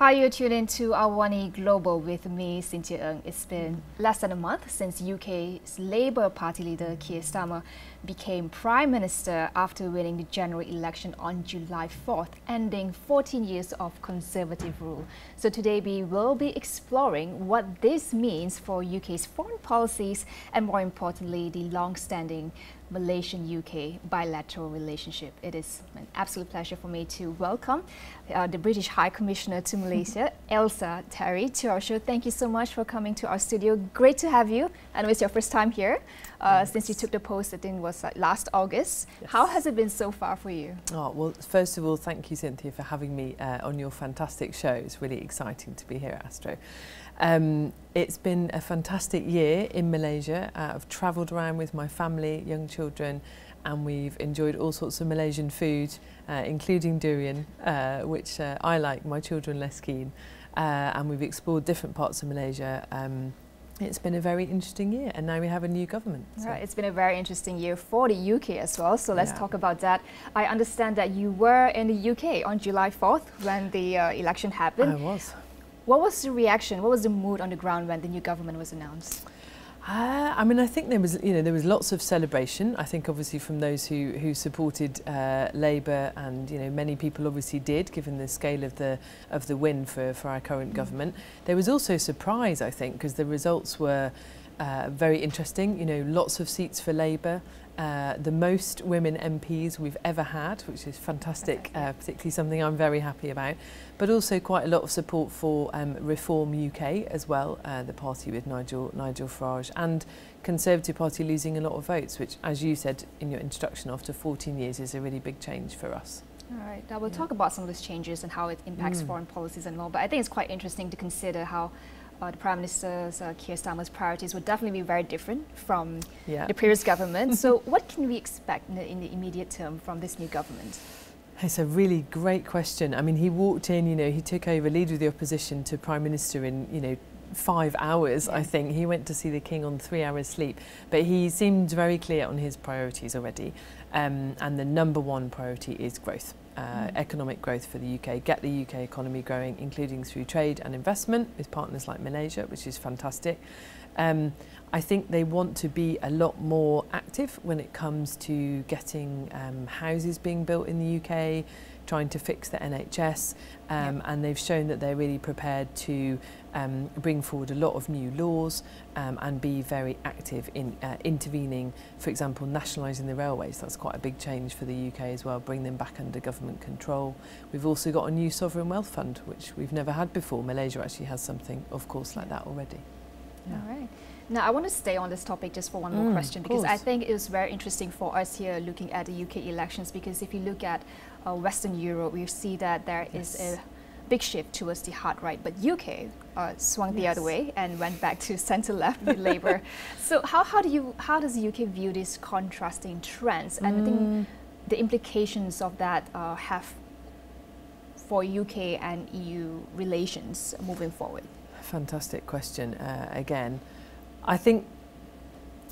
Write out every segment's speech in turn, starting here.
Hi, you're tuned in to AWANI Global with me, Cynthia Ng. It's been less than a month since UK's Labour Party leader Keir Starmer became Prime Minister after winning the general election on July 4th, ending 14 years of Conservative rule. So today we will be exploring what this means for UK's foreign policies and, more importantly, the long-standing Malaysian-UK bilateral relationship. It is an absolute pleasure for me to welcome the British High Commissioner to Malaysia, Ailsa Terry, to our show. Thank you so much for coming to our studio. Great to have you. I know it's your first time here since you took the post, I think it was last August. Yes. How has it been so far for you? Oh, well, first of all, thank you, Cynthia, for having me on your fantastic show. It's really exciting to be here at Astro. It's been a fantastic year in Malaysia. I've travelled around with my family, young children, and we've enjoyed all sorts of Malaysian food, including durian, which I like, my children less keen. And we've explored different parts of Malaysia. It's been a very interesting year, and now we have a new government. So. Right, it's been a very interesting year for the UK as well, so let's talk about that. I understand that you were in the UK on July 4th when the election happened. I was. What was the reaction? What was the mood on the ground when the new government was announced? I mean, I think there was lots of celebration. I think obviously from those who supported Labour, and many people obviously did, given the scale of the win for our current government. There was also surprise, I think, because the results were very interesting. Lots of seats for Labour. The most women MPs we've ever had, which is fantastic, particularly something I'm very happy about, but also quite a lot of support for Reform UK as well, the party with Nigel Farage, and Conservative Party losing a lot of votes, which, as you said in your introduction, after 14 years is a really big change for us. All right, now we'll talk about some of those changes and how it impacts foreign policies and all, but I think it's quite interesting to consider how the Prime Minister's Keir Starmer's priorities would definitely be very different from the previous government. So what can we expect in the immediate term from this new government? It's a really great question. I mean, he walked in, he took over leader of the opposition to Prime Minister in, 5 hours, I think. He went to see the King on 3 hours sleep. But he seemed very clear on his priorities already. And the number one priority is growth. Economic growth for the UK, get the UK economy growing, including through trade and investment with partners like Malaysia, which is fantastic. I think they want to be a lot more active when it comes to getting houses being built in the UK, trying to fix the NHS, and they've shown that they're really prepared to bring forward a lot of new laws and be very active in intervening, for example, nationalising the railways. That's quite a big change for the UK as well, bring them back under government control. We've also got a new sovereign wealth fund, which we've never had before. Malaysia actually has something, of course, like that already. Yeah. All right. Now, I want to stay on this topic just for one more question, because I think it was very interesting for us here looking at the UK elections, because if you look at Western Europe, we see that there is a big shift towards the hard right, but UK swung the other way and went back to centre-left with Labour. So how does the UK view these contrasting trends, and I think the implications of that have for UK and EU relations moving forward? Fantastic question. Again, I think,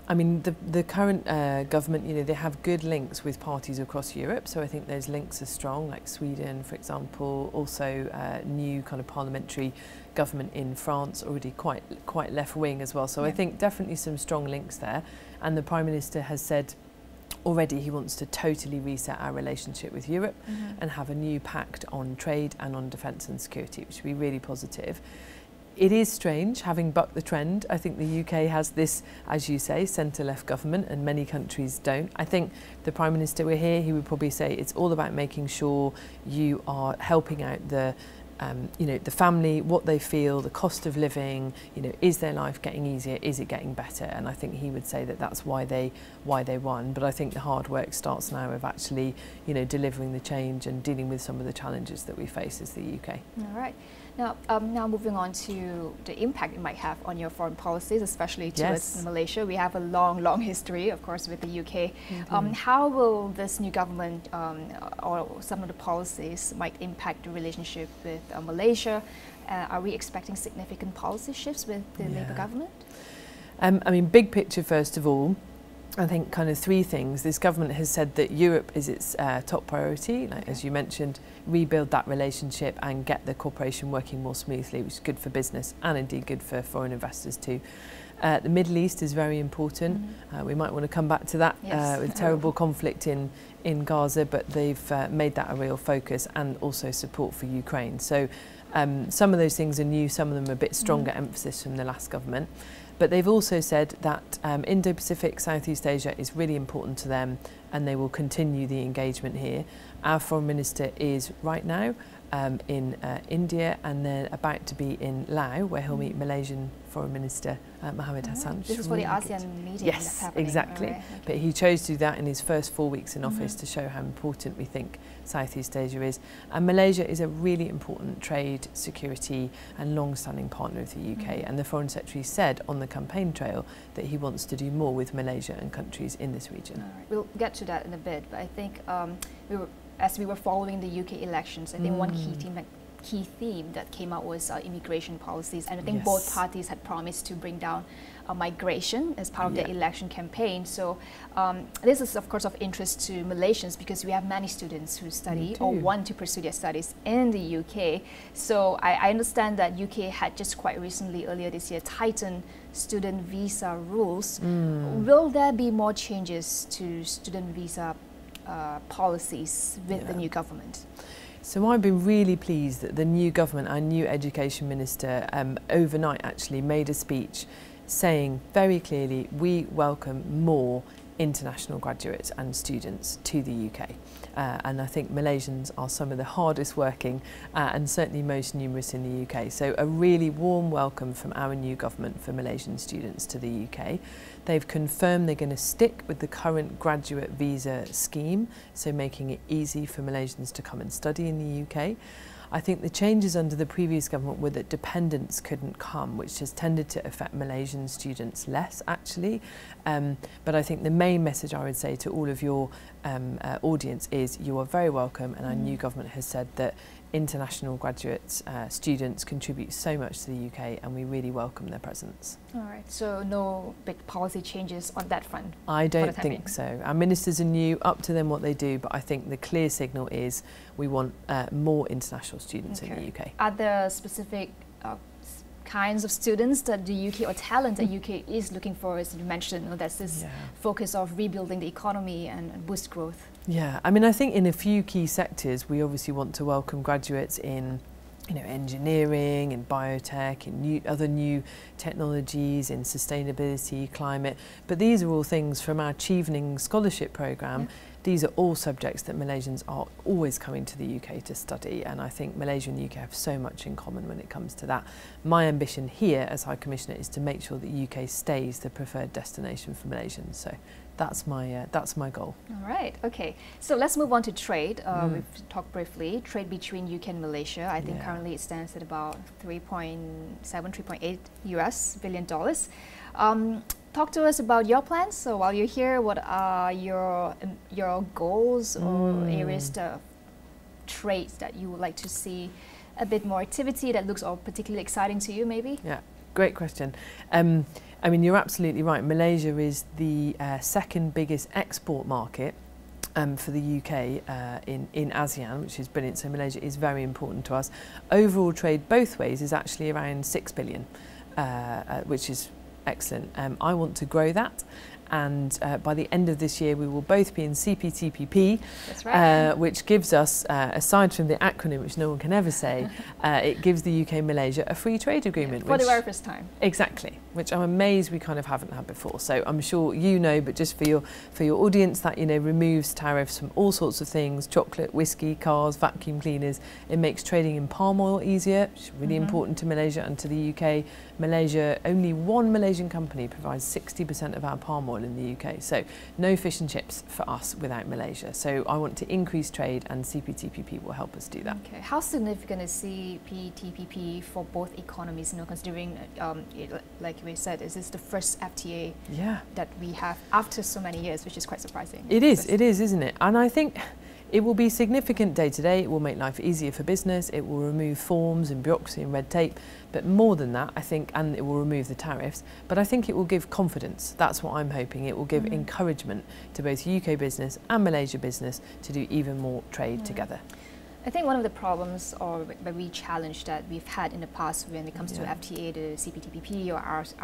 I mean, the current government, they have good links with parties across Europe, so I think those links are strong, like Sweden, for example, also new kind of parliamentary government in France, already quite left-wing as well. So I think definitely some strong links there, and the Prime Minister has said already he wants to totally reset our relationship with Europe and have a new pact on trade and on defence and security, which would be really positive. It is strange, having bucked the trend. I think the UK has this, as you say, centre-left government, and many countries don't. I think the Prime Minister were here, he would probably say it's all about making sure you are helping out the the family, what they feel, the cost of living, is their life getting easier, is it getting better? And I think he would say that that's why they won. But I think the hard work starts now of actually, delivering the change and dealing with some of the challenges that we face as the UK. All right. Now moving on to the impact it might have on your foreign policies, especially towards Malaysia. We have a long history, of course, with the UK. How will this new government or some of the policies might impact the relationship with Malaysia? Are we expecting significant policy shifts with the Labour government? I mean, big picture, first of all, I think kind of three things. This government has said that Europe is its top priority, like as you mentioned, rebuild that relationship and get the cooperation working more smoothly, which is good for business and indeed good for foreign investors too. The Middle East is very important. We might want to come back to that with terrible conflict in Gaza, but they've made that a real focus, and also support for Ukraine. So some of those things are new, some of them are a bit stronger emphasis from the last government. But they've also said that Indo-Pacific, Southeast Asia is really important to them, and they will continue the engagement here. Our Foreign Minister is right now in India, and then about to be in Laos, where he'll meet Malaysian Foreign Minister Mohammed Hassan. This is for the ASEAN meeting that's happening. Exactly. Right, okay. But he chose to do that in his first 4 weeks in office to show how important we think Southeast Asia is. And Malaysia is a really important trade, security and long-standing partner of the UK. And the Foreign Secretary said on the campaign trail that he wants to do more with Malaysia and countries in this region. All right. We'll get to that in a bit, but I think as we were following the UK elections, I think one key theme that came out was immigration policies, and I think both parties had promised to bring down migration as part of their election campaign. So this is of course of interest to Malaysians, because we have many students who study or want to pursue their studies in the UK. So I understand that UK had just quite recently, earlier this year, tightened student visa rules. Will there be more changes to student visa policies with the new government? So I've been really pleased that the new government, our new education minister, overnight actually made a speech saying very clearly we welcome more international graduates and students to the UK. And I think Malaysians are some of the hardest working and certainly most numerous in the UK. So a really warm welcome from our new government for Malaysian students to the UK. They've confirmed they're going to stick with the current graduate visa scheme, so making it easy for Malaysians to come and study in the UK. I think the changes under the previous government were that dependents couldn't come, which has tended to affect Malaysian students less, actually. But I think the main message I would say to all of your audience is you are very welcome, and our new government has said that international graduates, students contribute so much to the UK, and we really welcome their presence. All right, so no big policy changes on that front? I don't think so. Our ministers are new, up to them what they do, but I think the clear signal is we want more international students in the UK. Are there specific kinds of students that the UK, or talent that UK is looking for? As you mentioned, that's this focus of rebuilding the economy and boost growth. Yeah, I mean, I think in a few key sectors we obviously want to welcome graduates in engineering, in biotech, in other new technologies, in sustainability, climate. But these are all things from our Chevening Scholarship programme. These are all subjects that Malaysians are always coming to the UK to study, and I think Malaysia and the UK have so much in common when it comes to that. My ambition here as High Commissioner is to make sure that UK stays the preferred destination for Malaysians. So that's my goal. All right, okay. So let's move on to trade. We've talked briefly. Trade between UK and Malaysia, I think currently it stands at about $3.8 billion. Talk to us about your plans. So while you're here, what are your goals or areas of trade that you would like to see a bit more activity that looks particularly exciting to you, maybe? Yeah, great question. I mean, you're absolutely right. Malaysia is the second biggest export market for the UK in ASEAN, which is brilliant. So Malaysia is very important to us. Overall trade both ways is actually around 6 billion, which is excellent. I want to grow that, and by the end of this year we will both be in cptpp. That's right. Which gives us, aside from the acronym which no one can ever say, it gives the UK and Malaysia a free trade agreement. For the very first time. Exactly, which I'm amazed we kind of haven't had before. So I'm sure you know, but just for your audience, that removes tariffs from all sorts of things: chocolate, whiskey, cars, vacuum cleaners. It makes trading in palm oil easier, which is really important to Malaysia and to the UK. Malaysia, only one Malaysian company provides 60% of our palm oil in the UK. So no fish and chips for us without Malaysia. So I want to increase trade, and CPTPP will help us do that. Okay. How significant is CPTPP for both economies? Considering, like we said, is this the first FTA that we have after so many years, which is quite surprising. It is, isn't it? And I think it will be significant day to day. It will make life easier for business. It will remove forms and bureaucracy and red tape. But more than that, I think, and it will remove the tariffs, but I think it will give confidence. That's what I'm hoping. It will give encouragement to both UK business and Malaysia business to do even more trade together. I think one of the problems or the challenge that we've had in the past when it comes to FTA, the cptpp or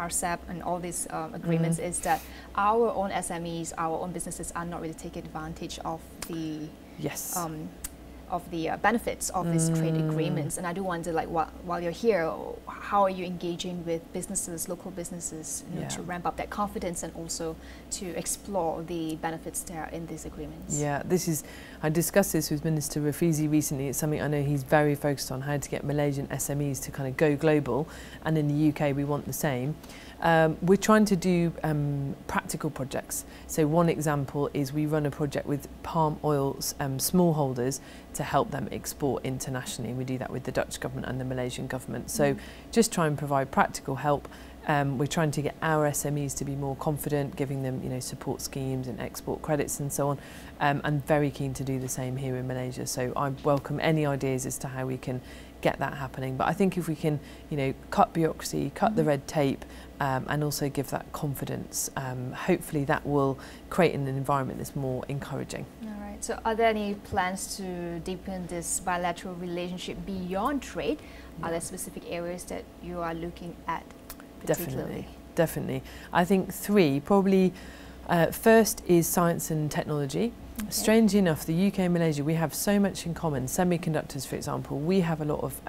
RCEP and all these agreements is that our own SMEs, our own businesses are not really taking advantage of the benefits of these trade agreements. And I do wonder, like, while you're here, how are you engaging with businesses, local businesses, you know, to ramp up that confidence and also to explore the benefits there in these agreements? Yeah, I discussed this with Minister Rafizi recently. It's something I know he's very focused on, how to get Malaysian SMEs to kind of go global, and in the UK we want the same. We're trying to do practical projects. So one example is we run a project with palm oil smallholders to help them export internationally. We do that with the Dutch government and the Malaysian government. So just try and provide practical help. We're trying to get our SMEs to be more confident, giving them, you know, support schemes and export credits and so on. And very keen to do the same here in Malaysia. So I welcome any ideas as to how we can get that happening. But I think if we can, you know, cut bureaucracy, cut the red tape, and also give that confidence, hopefully that will create an environment that's more encouraging. All right. So are there any plans to deepen this bilateral relationship beyond trade? Are there specific areas that you are looking at particularly? Definitely. I think three, probably first is science and technology. Okay. Strangely enough, the UK and Malaysia, we have so much in common. Semiconductors, for example, we have a lot of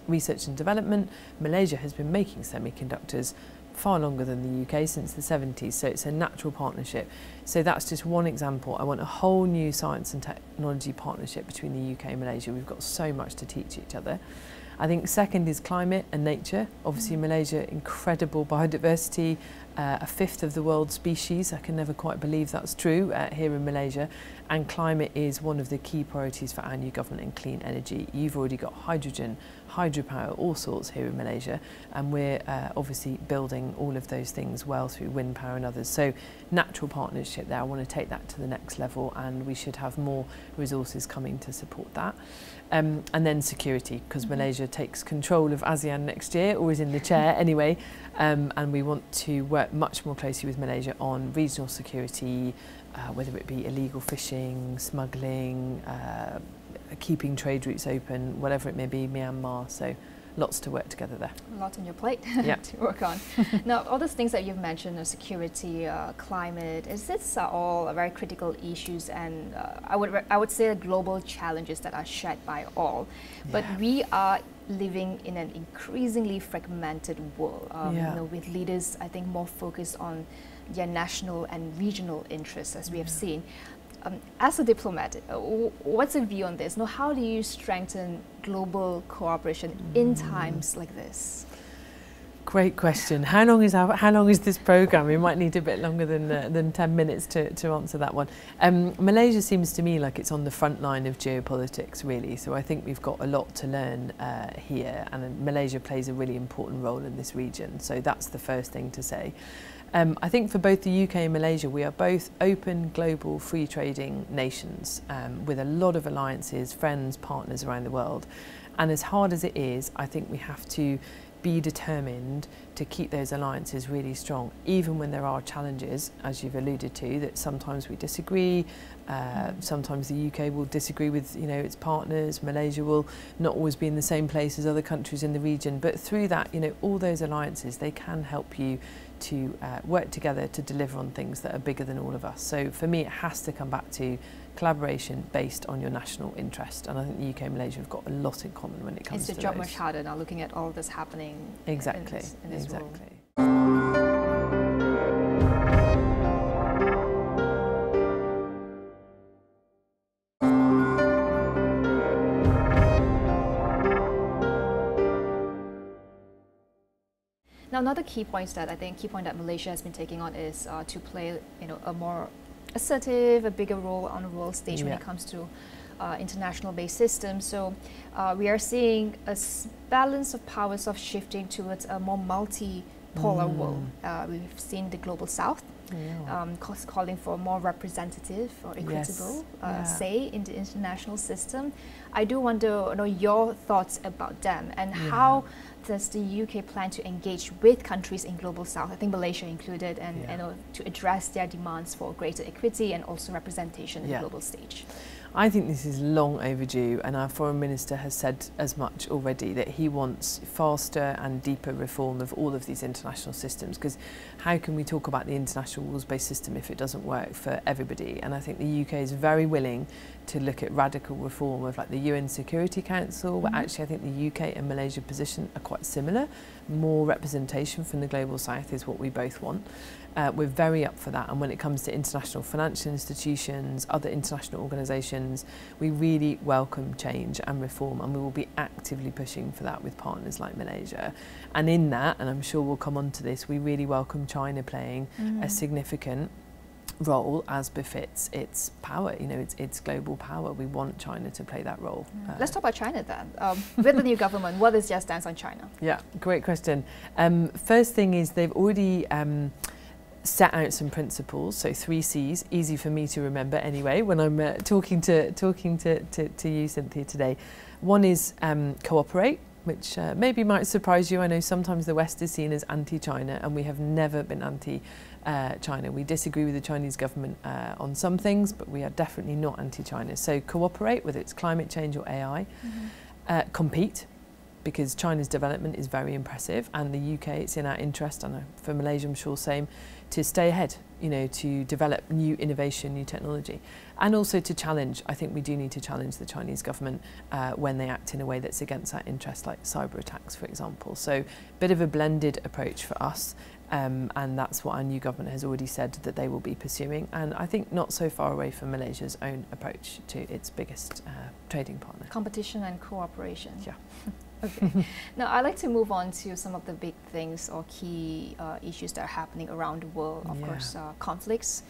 research and development. Malaysia has been making semiconductors far longer than the UK, since the 70s, so it's a natural partnership. So that's just one example. I want a whole new science and technology partnership between the UK and Malaysia. We've got so much to teach each other. I think second is climate and nature. Obviously Malaysia, incredible biodiversity, a fifth of the world's species. I can never quite believe that's true here in Malaysia. And climate is one of the key priorities for our new government in clean energy. You've already got hydrogen, hydropower, all sorts here in Malaysia, and we're obviously building all of those things well through wind power and others. So natural partnership there. I want to take that to the next level, and we should have more resources coming to support that. And then security, because Malaysia takes control of ASEAN next year, or is in the chair anyway, and we want to work much more closely with Malaysia on regional security, whether it be illegal fishing, smuggling, keeping trade routes open, whatever it may be, Myanmar. So lots to work together there. A lot on your plate to work on. Now, all those things that you've mentioned, security, climate, these are all very critical issues, and I would say the global challenges that are shared by all. But we are living in an increasingly fragmented world, you know, with leaders, I think, more focused on their national and regional interests, as we have seen. As a diplomat, what's your view on this? Now, how do you strengthen global cooperation in times like this? Great question. How long is this program? We might need a bit longer than 10 minutes to answer that one. Malaysia seems to me like it's on the front line of geopolitics, really. So I think we've got a lot to learn here, and Malaysia plays a really important role in this region. So that's the first thing to say. I think for both the UK and Malaysia, we are both open, global, free trading nations with a lot of alliances, friends, partners around the world. And as hard as it is, I think we have to be determined to keep those alliances really strong, even when there are challenges, as you've alluded to, that sometimes we disagree. Sometimes the UK will disagree with, you know, its partners. Malaysia will not always be in the same place as other countries in the region. But through that, you know, all those alliances, they can help you to work together to deliver on things that are bigger than all of us. So for me, it has to come back to collaboration based on your national interest, and I think the UK and Malaysia have got a lot in common when it comes to It's the job much harder now, looking at all this happening in this world. Now, another key point that Malaysia has been taking on is to play, you know, a more assertive, a bigger role on the world stage when it comes to international-based systems. So we are seeing a balance of powers of shifting towards a more multipolar world. We've seen the global south calling for a more representative or equitable say in the international system. I do wonder, your thoughts about them, and how does the UK plan to engage with countries in Global South, I think Malaysia included, and to address their demands for greater equity and also representation in the global stage? I think this is long overdue, and our Foreign Minister has said as much already, that he wants faster and deeper reform of all of these international systems, because how can we talk about the international rules-based system if it doesn't work for everybody? And I think the UK is very willing to look at radical reform of like the UN Security Council, where actually I think the UK and Malaysia position are quite similar. More representation from the Global South is what we both want. We're very up for that, and when it comes to international financial institutions, other international organisations, we really welcome change and reform, and we will be actively pushing for that with partners like Malaysia. And in that, and I'm sure we'll come on to this, we really welcome China playing a significant role as befits its power, its global power. We want China to play that role. Let's talk about China then. With the new government, what is your stance on China? Yeah, great question. First thing is they've already set out some principles, so 3 C's, easy for me to remember anyway when I'm talking to you, Cynthia, today. One is cooperate, which maybe might surprise you. I know sometimes the West is seen as anti-China, and we have never been anti-China. We disagree with the Chinese government on some things, but we are definitely not anti-China. So cooperate, whether it's climate change or AI. Compete, because China's development is very impressive, and the UK, it's in our interest, and for Malaysia I'm sure same, to stay ahead, to develop new innovation, new technology, and also to challenge. I think we do need to challenge the Chinese government when they act in a way that's against our interests, like cyber attacks, for example. So a bit of a blended approach for us, and that's what our new government has already said that they will be pursuing, and I think not so far away from Malaysia's own approach to its biggest trading partner. Competition and cooperation. Yeah. Okay. Now, I'd like to move on to some of the big things or key issues that are happening around the world. Of course, conflicts,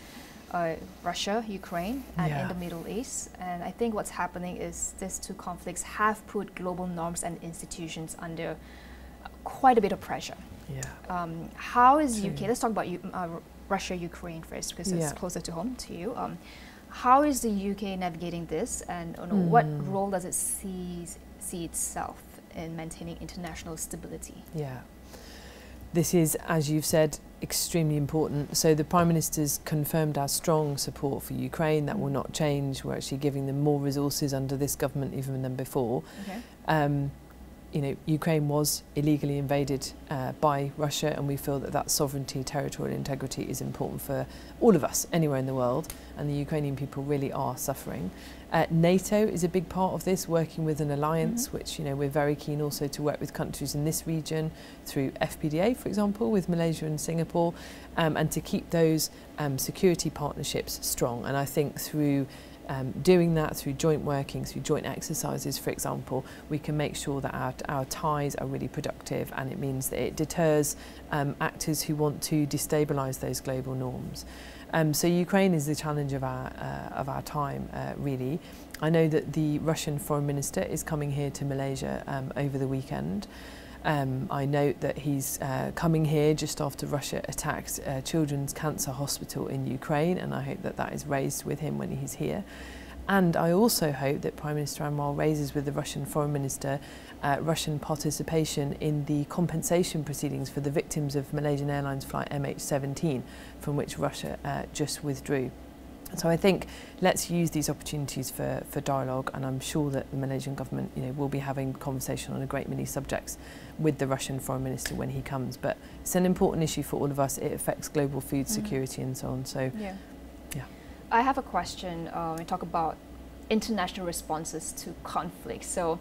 Russia, Ukraine, and in the Middle East. And I think what's happening is these two conflicts have put global norms and institutions under quite a bit of pressure. How is UK, let's talk about Russia, Ukraine first, because it's closer to home to you. How is the UK navigating this, and what role does it see itself in maintaining international stability? This is, as you've said, extremely important. So the Prime Minister's confirmed our strong support for Ukraine. That will not change. We're actually giving them more resources under this government even than before. Ukraine was illegally invaded by Russia, and we feel that sovereignty, territorial integrity is important for all of us anywhere in the world, and the Ukrainian people really are suffering. NATO is a big part of this, working with an alliance, which we're very keen also to work with countries in this region through FPDA, for example, with Malaysia and Singapore, and to keep those security partnerships strong. And I think through doing that, through joint working, through joint exercises, for example, we can make sure that our ties are really productive, and it means that it deters actors who want to destabilise those global norms. So Ukraine is the challenge of our time, really. I know that the Russian Foreign Minister is coming here to Malaysia over the weekend. I note that he's coming here just after Russia attacked Children's Cancer Hospital in Ukraine, and I hope that is raised with him when he's here. And I also hope that Prime Minister Anwar raises with the Russian Foreign Minister Russian participation in the compensation proceedings for the victims of Malaysian Airlines flight MH17, from which Russia just withdrew. So I think let's use these opportunities for dialogue, and I'm sure that the Malaysian government will be having a conversation on a great many subjects with the Russian Foreign Minister when he comes. But it's an important issue for all of us. It affects global food security and so on. So yeah. I have a question. We talk about international responses to conflict. So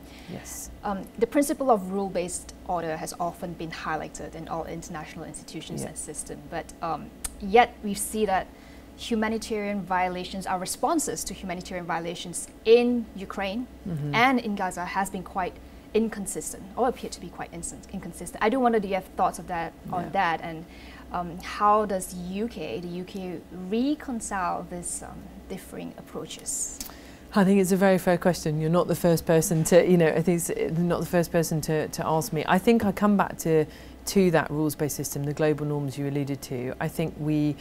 the principle of rule-based order has often been highlighted in all international institutions and systems, but yet we see that humanitarian violations, our responses to humanitarian violations in Ukraine and in Gaza has been quite inconsistent, or appear to be quite inconsistent. I do wonder, do you have thoughts of that on that, and how does the UK reconcile these differing approaches? I think it's a very fair question. You're not the first person to, I think it's not the first person to ask me. I think I come back to that rules-based system, the global norms you alluded to. I think we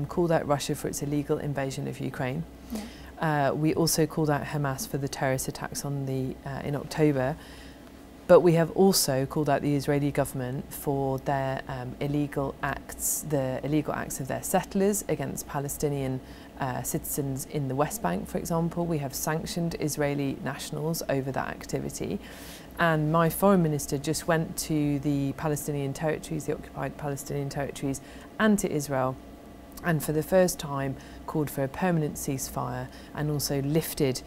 called out Russia for its illegal invasion of Ukraine. Yeah. We also called out Hamas for the terrorist attacks in October. But we have also called out the Israeli government for their illegal acts of their settlers against Palestinian citizens in the West Bank, for example. We have sanctioned Israeli nationals over that activity. And my foreign minister just went to the Palestinian territories, the occupied Palestinian territories, and to Israel, and for the first time called for a permanent ceasefire and also lifted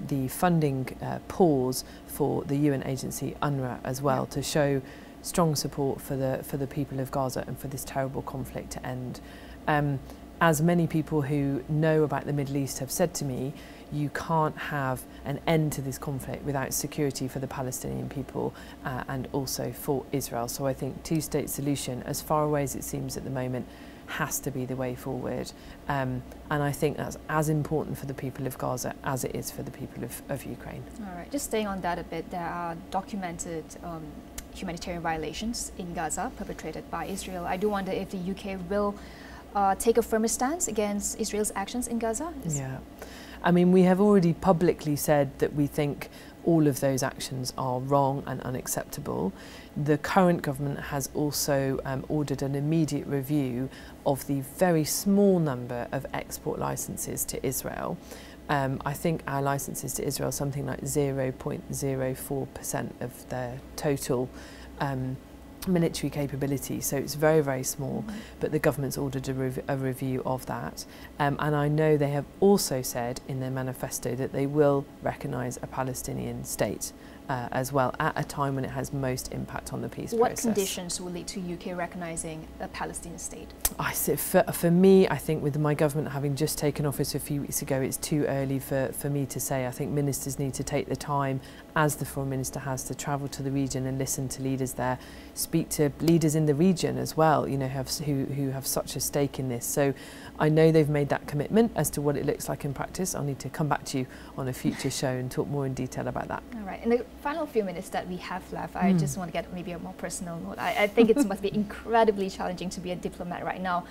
the funding pause for the UN agency UNRWA as well, to show strong support for the people of Gaza and for this terrible conflict to end. As many people who know about the Middle East have said to me, you can't have an end to this conflict without security for the Palestinian people and also for Israel. So I think two-state solution, as far away as it seems at the moment, has to be the way forward. And I think that's as important for the people of Gaza as it is for the people of Ukraine. All right, just staying on that a bit, there are documented humanitarian violations in Gaza perpetrated by Israel. I do wonder if the UK will take a firmer stance against Israel's actions in Gaza? Yeah, I mean, we have already publicly said that we think all of those actions are wrong and unacceptable. The current government has also ordered an immediate review of the very small number of export licences to Israel. I think our licences to Israel are something like 0.04% of their total military capability, so it's very, very small, but the government's ordered a review of that. And I know they have also said in their manifesto that they will recognise a Palestinian state as well, at a time when it has most impact on the peace process. What conditions will lead to UK recognising a Palestinian state? For me, I think with my government having just taken office a few weeks ago, it's too early for me to say. I think ministers need to take the time, as the Foreign Minister has, to travel to the region and listen to leaders there, speak to leaders in the region as well, you know, who have such a stake in this. So I know they've made that commitment. As to what it looks like in practice, I'll need to come back to you on a future show and talk more in detail about that. All right. In the final few minutes that we have left, I just want to get maybe a more personal note. I think it must be incredibly challenging to be a diplomat right now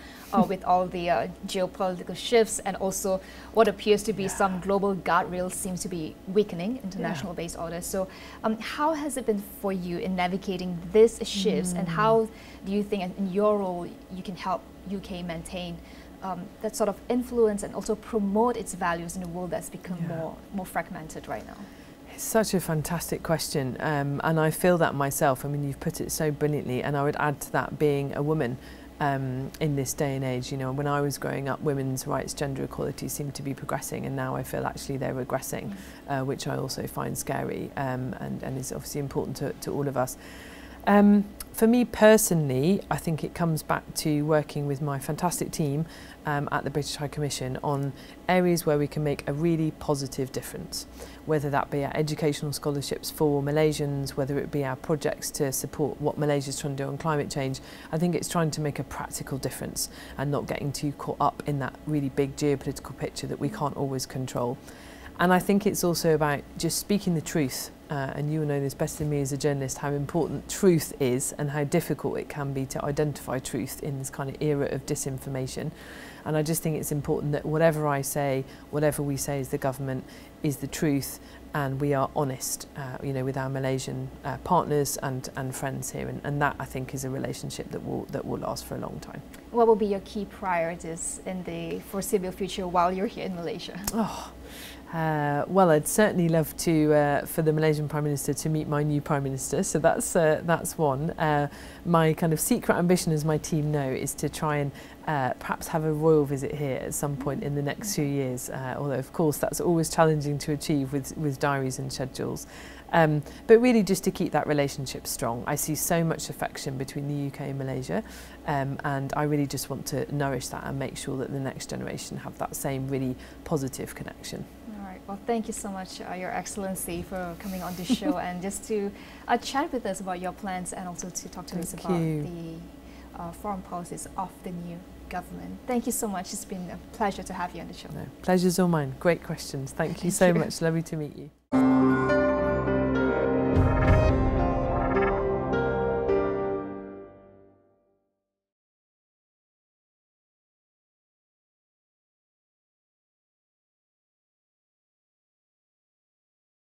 with all the geopolitical shifts and also what appears to be some global guardrails seems to be weakening international based orders. So how has it been for you in navigating these shifts, and how do you think in your role you can help UK maintain that sort of influence and also promote its values in a world that's become more fragmented right now? It's such a fantastic question, and I feel that myself. I mean, you've put it so brilliantly, and I would add to that being a woman in this day and age. You know, when I was growing up, women's rights, gender equality seemed to be progressing, and now I feel actually they're regressing, which I also find scary, and is obviously important to all of us. For me personally, I think it comes back to working with my fantastic team at the British High Commission on areas where we can make a really positive difference, whether that be our educational scholarships for Malaysians, whether it be our projects to support what Malaysia's trying to do on climate change. I think it's trying to make a practical difference and not getting too caught up in that really big geopolitical picture that we can't always control. And I think it's also about just speaking the truth. And you will know this better than me as a journalist, how important truth is and how difficult it can be to identify truth in this kind of era of disinformation. And I just think it's important that whatever I say, whatever we say as the government, is the truth, and we are honest, you know, with our Malaysian partners and friends here. And that, I think, is a relationship that will last for a long time. What will be your key priorities in the foreseeable future while you're here in Malaysia? Well, I'd certainly love to for the Malaysian Prime Minister to meet my new Prime Minister, so that's one. My kind of secret ambition, as my team know, is to try and perhaps have a royal visit here at some point in the next few years, although of course that's always challenging to achieve with diaries and schedules. But really just to keep that relationship strong. I see so much affection between the UK and Malaysia, and I really just want to nourish that and make sure that the next generation have that same really positive connection. All right. Well, thank you so much, Your Excellency, for coming on this show and just to chat with us about your plans and also to talk to us about the foreign policies of the new government. Thank you so much. It's been a pleasure to have you on the show. No, pleasure's all mine. Great questions. Thank you so much. Lovely to meet you.